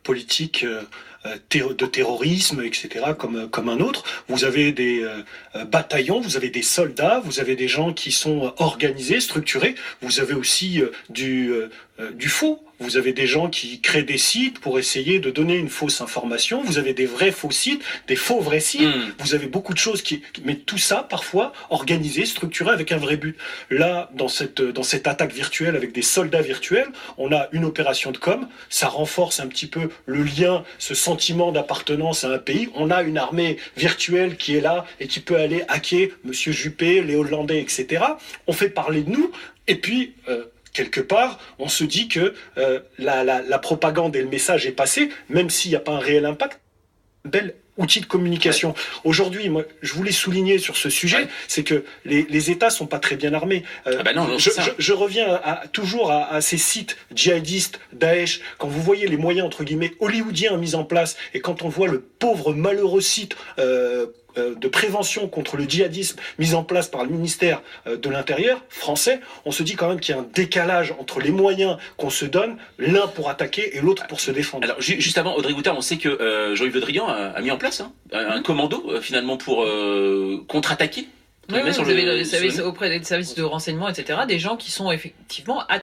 politique de terrorisme, etc., comme un autre. Vous avez des bataillons, vous avez des soldats, vous avez des gens qui sont organisés, structurés. Vous avez aussi du faux. Vous avez des gens qui créent des sites pour essayer de donner une fausse information. Vous avez des vrais faux sites, des faux vrais sites. Vous avez beaucoup de choses mais tout ça, parfois, organisé, structuré avec un vrai but. Là, dans cette attaque virtuelle avec des soldats virtuels, on a une opération de com. Ça renforce un petit peu le lien, ce sentiment d'appartenance à un pays. On a une armée virtuelle qui est là et qui peut aller hacker Monsieur Juppé, les Hollandais, etc. On fait parler de nous. Et puis, quelque part, on se dit que la propagande et le message est passé, même s'il n'y a pas un réel impact. Un bel outil de communication. Aujourd'hui, moi, je voulais souligner sur ce sujet, c'est que les États sont pas très bien armés. Je reviens toujours à ces sites djihadistes, Daesh, quand vous voyez les moyens, entre guillemets, hollywoodiens mis en place, et quand on voit le pauvre, malheureux site de prévention contre le djihadisme mis en place par le ministère de l'Intérieur français, on se dit quand même qu'il y a un décalage entre les moyens qu'on se donne, l'un pour attaquer et l'autre pour se défendre. Alors juste avant, Audrey Goutard, on sait que Jean-Yves Le Drian a mis en place un commando finalement pour contre-attaquer. Oui, vous avez auprès des services de renseignement, etc., des gens qui sont effectivement